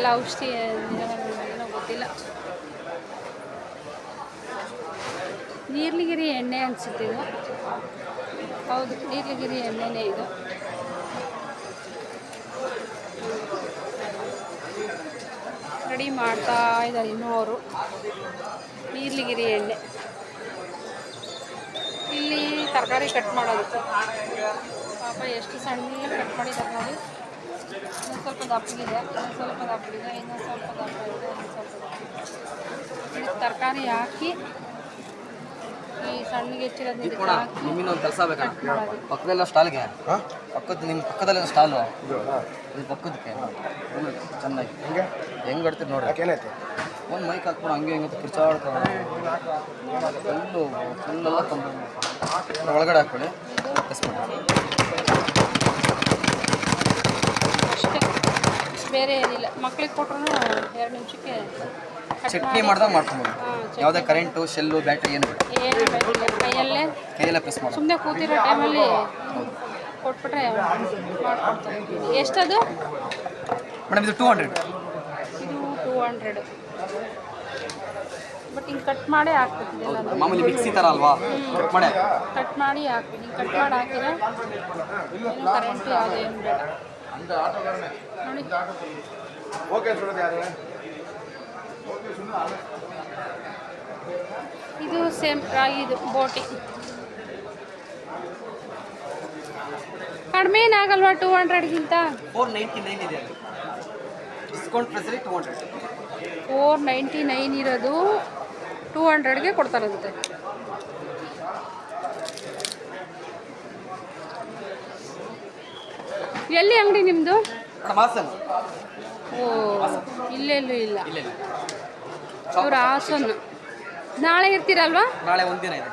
ಎಲ್ಲ ಔಷಧಿ ಏನೋ ಗೊತ್ತಿಲ್ಲ. ನೀರ್ಲಿಗಿರಿ ಎಣ್ಣೆ ಅನಿಸುತ್ತೆ ಇದು. ಹೌದು, ನೀರ್ಲಿಗಿರಿ ಎಣ್ಣೆನೇ ಇದು. ರೆಡಿ ಮಾಡ್ತಾ ಇದ್ದಾರೆ ಇನ್ನೂ ಅವರು. ನೀರ್ಲಿಗಿರಿ ಎಣ್ಣೆ. ಇಲ್ಲಿ ತರಕಾರಿ ಕಟ್ ಮಾಡೋದು ಪಾಪ ಎಷ್ಟು ಸಣ್ಣ ಕಟ್ ಮಾಡಿದ್ದಾರೆ ನೋಡಿ. ಇನ್ನೊಂದು ಸ್ವಲ್ಪ ದಪ್ಪಗಿದೆ, ಇನ್ನೊಂದು ಸ್ವಲ್ಪ ದಪ್ಪಗಿದೆ, ಇನ್ನೊಂದು ಸ್ವಲ್ಪ ದಪ್ಪ ಇದೆ, ಇನ್ನೊಂದು ಸ್ವಲ್ಪ ದಪ್ಪ. ತರಕಾರಿ ಹಾಕಿ ಈ ಸಣ್ಣಗೆ ಹೆಚ್ಚಿರೋದು ನಿಮ್ಮಿನ್ನೊಂದು ಕೆಲಸ ಬೇಕಾ? ಪಕ್ಕದೆಲ್ಲ ಸ್ಟಾಲ್ಗೆ ನಿಮ್ಮ ಪಕ್ಕದಲ್ಲೆಲ್ಲ ಸ್ಟಾಲು ಇದು ಪಕ್ಕದಕ್ಕೆ ಚೆನ್ನಾಗಿ ಹೆಂಗೆ ಆಡ್ತೀರಿ ನೋಡಿ. ಏನೈತೆ ಒಂದು ಮೈಕ್ ಹಾಕ್ಬಿಡು, ಹಂಗೆ ಹೆಂಗೆ ಕಿರ್ಚಾಡ್ತಾರೆ ಫುಲ್ಲೆಲ್ಲ ತಂದು ಒಳಗಡೆ ಹಾಕ್ಕೊಳ್ಳಿ. ಅಷ್ಟೇ, ಬೇರೆ ಏನಿಲ್ಲ. ಮಕ್ಳಿಗೆ ಕೊಟ್ರು 2 ನಿಮಿಷಕ್ಕೆ ಚಟ್ನಿ ಮಾಡ್ದಾಗ ಮಾಡ್ಕೊಬೋದು. ಯಾವುದೇ ಕರೆಂಟು ಶೆಲ್ಲು ಬ್ಯಾಟ್ರಿ ಏನು ಕೈಯಲ್ಲೇ ಪ್ರೆಸ್ ಮಾಡಿ ಸುಮ್ಮನೆ ಕೂತಿರೋ ಟೈಮಲ್ಲಿ ಕೊಟ್ಬಿಟ್ರೆ ಮಾಡ್ಕೊಡ್ತಾರೆ. ಎಷ್ಟದು ಮೇಡಮ್? ಇದು 200. ಇದು 200. ಬಟ್ ಹಿಂಗೆ ಕಟ್ ಮಾಡೇ ಹಾಕ್ಬೇಕಿದೆಲ್ಲ. ಮಾಮೂಲಿ ಮಿಕ್ಸಿ ಥರ ಅಲ್ವಾ? ಕಟ್ ಮಾಡಿ ಹಾಕ್ಬೇಕು. ಹಿಂಗೆ ಕಟ್ ಮಾಡಿ ಹಾಕಿದ್ರೆ ಏನು ಕರೆಂಟು ಯಾವುದೇನು ಬೇಡ ನೋಡಿ. ಇದು ಸೇಮ್ ರಾಗಿದು ಬೋಟಿ. ಕಡಿಮೆ ಏನಾಗಲ್ವಾ 200ಗಿಂತ? 499 ಇದೆ. ಡಿಸ್ಕೌಂಟ್ ಪ್ರೈಸಲ್ಲಿ 200. 499 ಇರೋದು 200ಗೆ ಕೊಡ್ತಾರಂತೆ. ಎಲ್ಲಿ ಅಂಗಡಿ ನಿಮ್ಮದು? ಓ, ಇಲ್ಲೆಲ್ಲೂ ಇಲ್ಲ. ಇವ್ರು ಹಾಸನ. ನಾಳೆ ಇರ್ತೀರಲ್ವಾ? ನಾಳೆ ಒಂದಿನ ಇದೆ.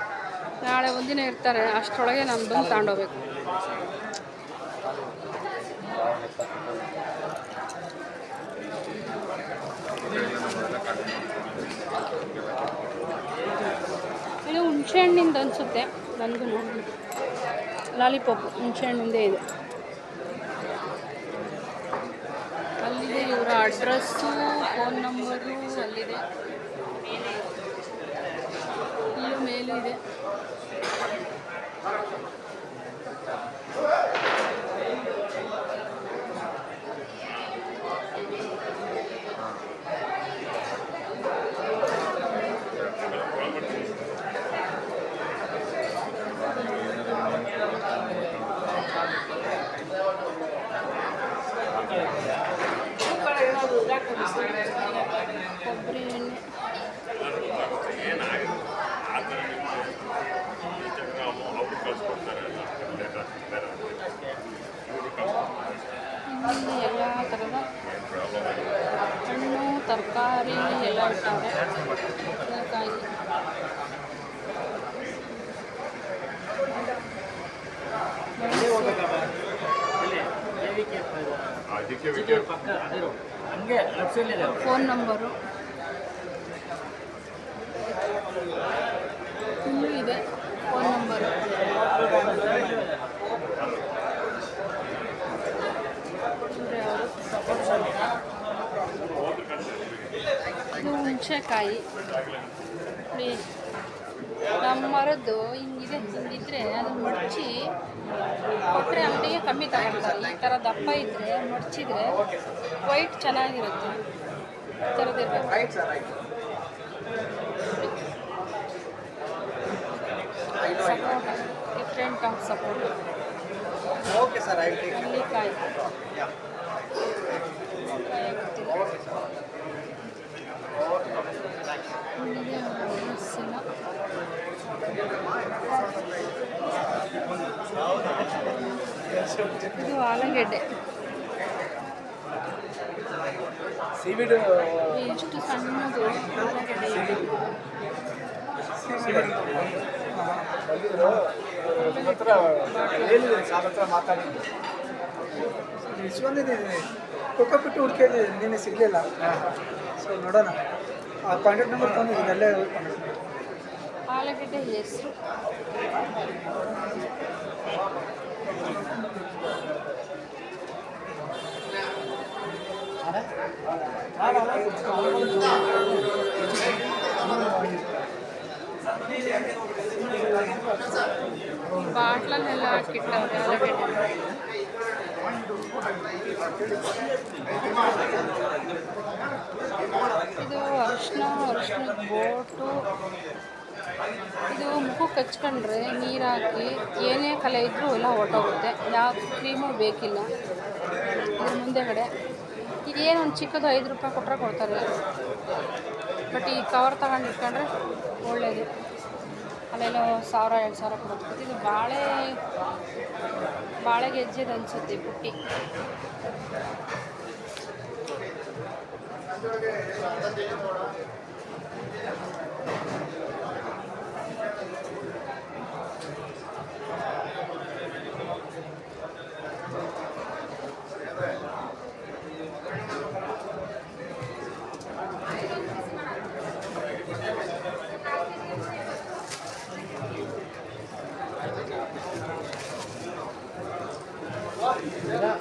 ನಾಳೆ ಒಂದಿನ ಇರ್ತಾರೆ. ಅಷ್ಟರೊಳಗೆ ನಾನು ಬಂದು ತಗೊಂಡೋಗ್ಬೇಕು. ಇದು ಹುಣಸೆ ಹಣ್ಣಿಂದ ಅನಿಸುತ್ತೆ ನನಗೂ. ನೋಡಿ, ಲಾಲಿಪಾಪ್ ಹುಣಸೆ ಹಣ್ಣಿಂದೇ ಇದೆ. ಅಲ್ಲಿದೆ ಇವರ ಅಡ್ರೆಸ್ಸು, ಫೋನ್ ನಂಬರು ಅಲ್ಲಿದೆ. ಇಲ್ಲೂ ಮೇಲೂ ಇದೆ. ಕೊಬ್ಬರಿ ಎಣ್ಣೆ. ಇಲ್ಲಿ ಎಲ್ಲ ಥರದ ಹಣ್ಣು ತರಕಾರಿ ಎಲ್ಲ ಇಟ್ಟಾರೆ. ತರಕಾರಿ ಫೋನ್ ನಂಬರು ಇಲ್ಲೂ ಇದೆ. ಫೋನ್ ನಂಬರು ಇದು ಹುಣಸೆಕಾಯಿ. ನಮ್ಮ ಮರದ್ದು ಹಿಂಗಿದೆ. ಹಿಂಗಿದ್ರೆ ಅದನ್ನು ಮಡಚಿ ಕೊಟ್ಟರೆ ಅಂಗಡಿಗೆ ಕಮ್ಮಿ ತಗೊಳ್ತಾರೆ. ಈ ಥರ ದಪ್ಪ ಇದ್ದರೆ ಮಡಚಿದ್ರೆ ವೈಟ್ ಚೆನ್ನಾಗಿರುತ್ತೆ. ಈ ಥರದಿರಬೇಕು. ಸಪೋಟ, ಡಿಫ್ರೆಂಟ್ ಆಫ್ ಸಪೋಟ. ನೆಲ್ಲಿಕಾಯಿ ಇದು ಆಲೂಗೆಡ್ಡೆ. ಎಷ್ಟು ಸಣ್ಣದು ಆಲೂಗೆಡ್ಡೆ ಇದೆ. ಕೊಕ್ಕಪಿಟ್ಟು ಹುಡುಕಿದ್ರೆ ನಿನ್ನೆ ಸಿಗಲಿಲ್ಲ. ಸೊ ನೋಡೋಣ, ಆ ಕಾಂಟ್ಯಾಕ್ಟ್ ನಂಬರ್ ತೊಗೊಂಡಿದ್ದೀನಿ. ಅಲ್ಲೇ ಆಲೂಗೆಡ್ಡೆ ಹೆಸರು ಬಾಟ್ಲಲ್ಲೆಲ್ಲ ಹಾಕಿಟ್ಟವ್ರೆ ಆಲೂಗೆಡ್ಡೆ. ಇದು ಅರಿಶಿನದ ಬೋಟು. ಇದು ಮುಖಕ್ಕೆ ಹಚ್ಕೊಂಡ್ರೆ ನೀರು ಹಾಕಿ ಏನೇ ಕಲೆ ಇದ್ದರೂ ಎಲ್ಲ ಹೊರ್ಟೋಗುತ್ತೆ. ಯಾವ ಕ್ರೀಮು ಬೇಕಿಲ್ಲ. ಇದ್ರ ಮುಂದೆಗಡೆ ಇದೇನು ಒಂದು ಚಿಕ್ಕದು 5 ರೂಪಾಯಿ ಕೊಟ್ಟರೆ ಕೊಡ್ತಾರೆ. ಬಟ್ ಈ ಕವರ್ ತಗೊಂಡು ಇಟ್ಕೊಂಡ್ರೆ ಒಳ್ಳೆಯದು. ಅಲ್ಲೆಲ್ಲೋ 1000-2000 ಕೊಡುತ್ತೆ. ಇದು ಬಾಳೆ ಗೆಜ್ಜೆದು ಅನಿಸುತ್ತೆ ಪುಟ್ಟಿ.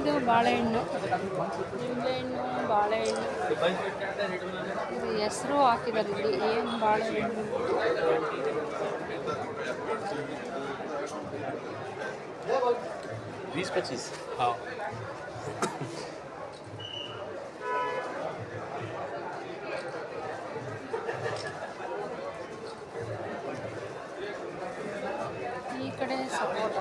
ಇದು ಬಾಳೆಹಣ್ಣು, ನಿಂಬೆಹಣ್ಣು, ಬಾಳೆಹಣ್ಣು. ಇದು ಹೆಸರು ಹಾಕಿದ್ದಾರೆ ಇಲ್ಲಿ. ಏನು ಬಾಳೆಹಣ್ಣು? 20-25. हाँ. ಈ ಕಡೆ ಸಪೋಟ.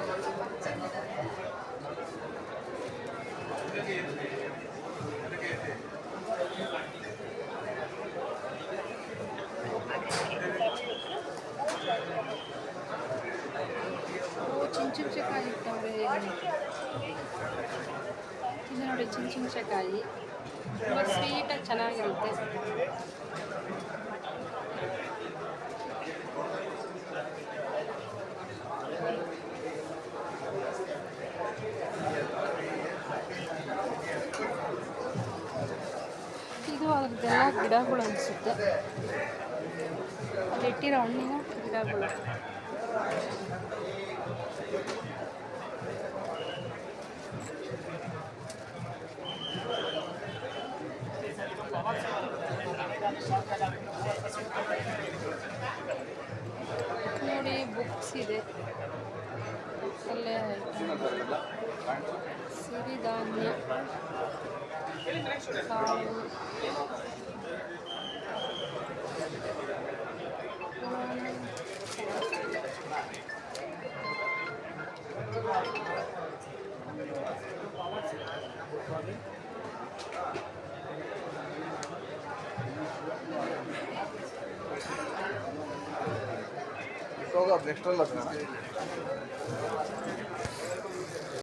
ಚಿಂಚುಂಚೆಕಾಯಿ ಇರ್ತವೆ. ಇದು ನೋಡಿ ಚಿಂಚುಂಚೆಕಾಯಿ ತುಂಬ ಸ್ವೀಟಾಗಿ ಚೆನ್ನಾಗಿರುತ್ತೆ. ಇದು ಅದ್ರದ್ದೆಲ್ಲ ಗಿಡಗಳು ಅನಿಸುತ್ತೆ. ಅಲ್ಲಿ ಇಟ್ಟಿರೋ ಹಣ್ಣಿನ ಗಿಡಗಳು. ನೋಡಿ ಬುಕ್ಸ್ ಇದೆ. ಬುಕ್ಸಲ್ಲೇ ಸಿರಿಧಾನ್ಯ, ಕಾಳು, नेक्स्ट